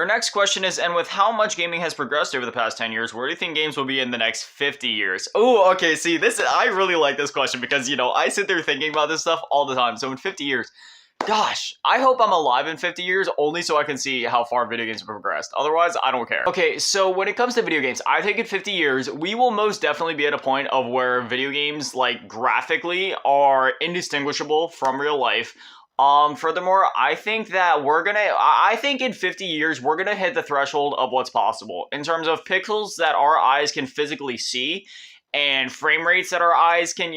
Our next question is, and with how much gaming has progressed over the past 10 years, where do you think games will be in the next 50 years? Oh, okay, see, I really like this question because, I sit there thinking about this stuff all the time. So in 50 years, gosh, I hope I'm alive in 50 years only so I can see how far video games have progressed. Otherwise, I don't care. Okay, so when it comes to video games, I think in 50 years, we will most definitely be at a point of where video games, like, graphically are indistinguishable from real life. Furthermore, I think that I think in 50 years, we're gonna hit the threshold of what's possible in terms of pixels that our eyes can physically see and frame rates that our eyes can,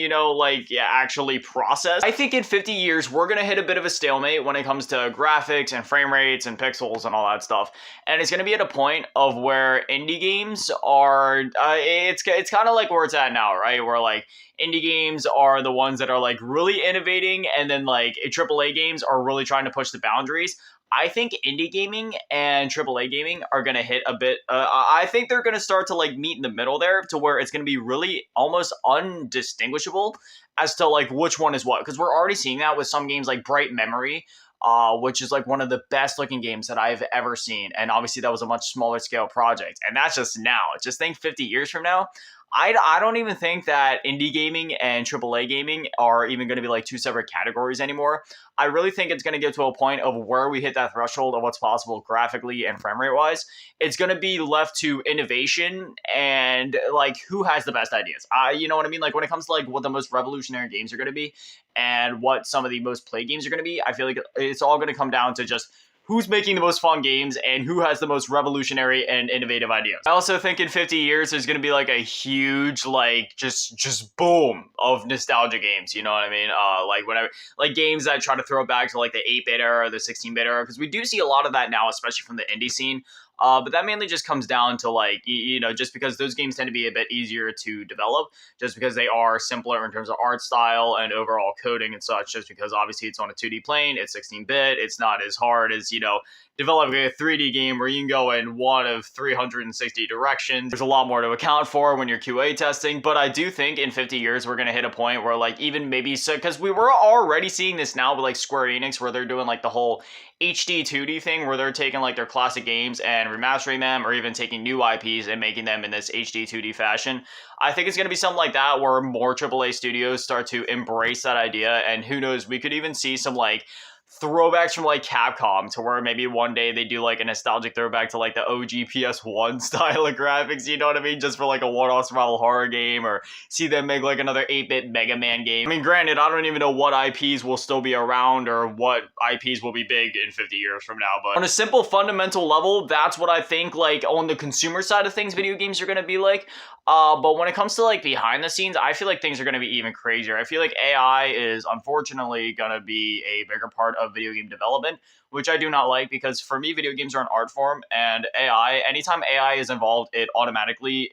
actually process. I think in 50 years, we're going to hit a bit of a stalemate when it comes to graphics and frame rates and pixels and all that stuff. And it's going to be at a point of where indie games are, it's kind of like where it's at now, right? Where like indie games are the ones that are like really innovating, and then like AAA games are really trying to push the boundaries. I think indie gaming and AAA gaming are going to hit a bit. I think they're going to start to like meet in the middle there, to where it's going to be really almost undistinguishable as to like which one is what. Because we're already seeing that with some games like Bright Memory, which is like one of the best looking games that I've ever seen. And obviously that was a much smaller scale project. And that's just now. Just think 50 years from now. I don't even think that indie gaming and AAA gaming are even going to be like two separate categories anymore. I really think it's going to get to a point of where we hit that threshold of what's possible graphically and frame rate wise. It's going to be left to innovation and like who has the best ideas. You know what I mean? Like when it comes to like what the most revolutionary games are going to be and what some of the most played games are going to be, I feel like it's all going to come down to just who's making the most fun games and who has the most revolutionary and innovative ideas. I also think in 50 years, there's going to be like a huge, like just boom of nostalgia games. You know what I mean? Like whatever, like games that try to throw it back to like the 8-bit era or the 16-bit era, because we do see a lot of that now, especially from the indie scene. But that mainly just comes down to like, just because those games tend to be a bit easier to develop, just because they are simpler in terms of art style and overall coding and such, just because obviously it's on a 2D plane, it's 16-bit, it's not as hard as, developing a 3D game where you can go in one of 360 directions. There's a lot more to account for when you're QA testing, but I do think in 50 years we're going to hit a point where like even maybe so, because we were already seeing this now with like Square Enix, where they're doing like the whole HD 2D thing where they're taking like their classic games and remastering them, or even taking new IPs and making them in this HD 2D fashion. I think it's going to be something like that where more AAA studios start to embrace that idea, and who knows, we could even see some like throwbacks from like Capcom, to where maybe one day they do like a nostalgic throwback to like the OG PS1 style of graphics, you know what I mean? Just for like a one-off survival horror game, or see them make like another 8-bit Mega Man game. I mean, granted, I don't even know what IPs will still be around or what IPs will be big in 50 years from now, but on a simple fundamental level, that's what I think like on the consumer side of things video games are going to be like. But when it comes to like behind the scenes, I feel like things are going to be even crazier. I feel like AI is unfortunately going to be a bigger part of video game development, which I do not like, because for me, video games are an art form, and anytime AI is involved, that automatically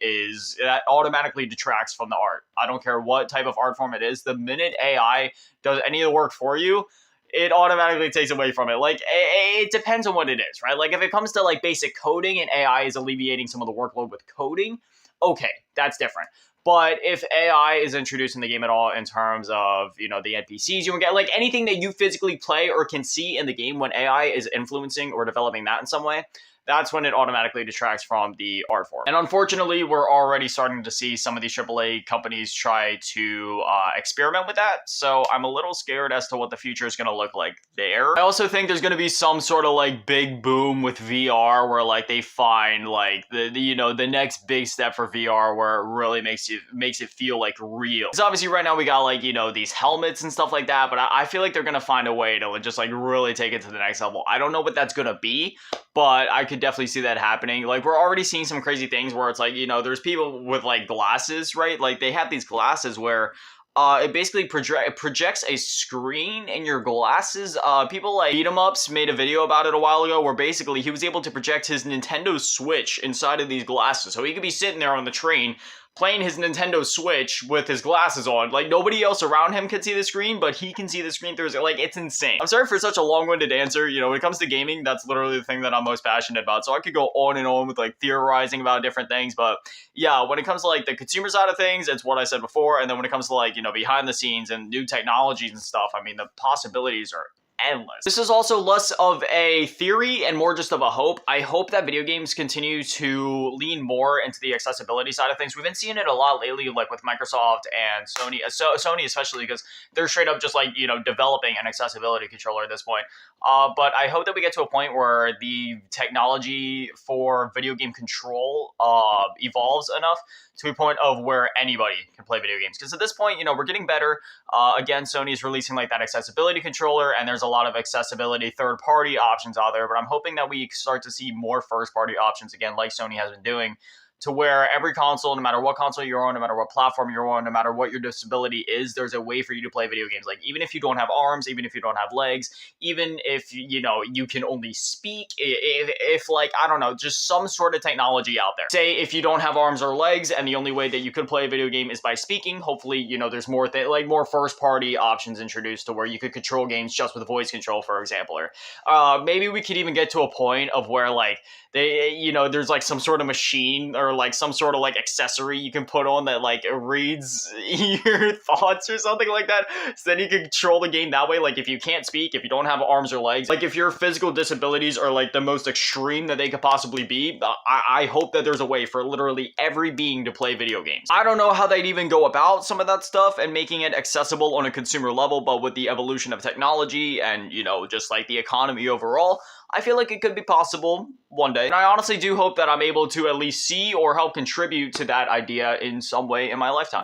detracts from the art. I don't care what type of art form it is. The minute AI does any of the work for you, it automatically takes away from it. Like, it depends on what it is, right? Like, if it comes to like basic coding and AI is alleviating some of the workload with coding, okay, that's different. But if AI is introduced in the game at all in terms of, the NPCs you can get, like anything that you physically play or can see in the game, when AI is influencing or developing that in some way, that's when it automatically detracts from the art form. And unfortunately, we're already starting to see some of these AAA companies try to experiment with that. So I'm a little scared as to what the future is going to look like there. I also think there's going to be some sort of like big boom with VR, where like they find like the next big step for VR, where it really makes it feel like real. Because obviously right now we got like, these helmets and stuff like that, but I feel like they're going to find a way to just like really take it to the next level. I don't know what that's going to be, but I could definitely see that happening. Like, we're already seeing some crazy things where it's like, there's people with like glasses, right? Like, they have these glasses where it basically projects a screen in your glasses. People like Beat 'em Ups made a video about it a while ago, where basically he was able to project his Nintendo Switch inside of these glasses. So he could be sitting there on the train playing his Nintendo Switch with his glasses on. Like, nobody else around him could see the screen, but he can see the screen through his... Like, it's insane. I'm sorry for such a long-winded answer. When it comes to gaming, that's literally the thing that I'm most passionate about. So I could go on and on with, like, theorizing about different things. But, yeah, when it comes to, like, the consumer side of things, it's what I said before. And then when it comes to, like, behind the scenes and new technologies and stuff, I mean, the possibilities are endless. This is also less of a theory and more just of a hope. I hope that video games continue to lean more into the accessibility side of things. We've been seeing it a lot lately, like with Microsoft and Sony, Sony especially, because they're straight up just like, developing an accessibility controller at this point. But I hope that we get to a point where the technology for video game control evolves enough to a point of where anybody can play video games. Because at this point, we're getting better. Again, Sony's releasing like that accessibility controller, and there's a lot of accessibility third-party options out there. But I'm hoping that we start to see more first-party options again, like Sony has been doing, to where every console, no matter what console you're on, no matter what platform you're on, no matter what your disability is, there's a way for you to play video games. Like, even if you don't have arms, even if you don't have legs, even if, you can only speak, if like, I don't know, just some sort of technology out there. Say if you don't have arms or legs and the only way that you could play a video game is by speaking, hopefully, there's more more first-party options introduced to where you could control games just with voice control, for example. Or maybe we could even get to a point of where, like, there's like some sort of machine or like some sort of like accessory you can put on that like reads your thoughts or something like that. So then you can control the game that way. Like, if you can't speak, if you don't have arms or legs, like if your physical disabilities are like the most extreme that they could possibly be, I hope that there's a way for literally every being to play video games. I don't know how they'd even go about some of that stuff and making it accessible on a consumer level, but with the evolution of technology and, just like the economy overall, I feel like it could be possible one day. And I honestly do hope that I'm able to at least see or help contribute to that idea in some way in my lifetime.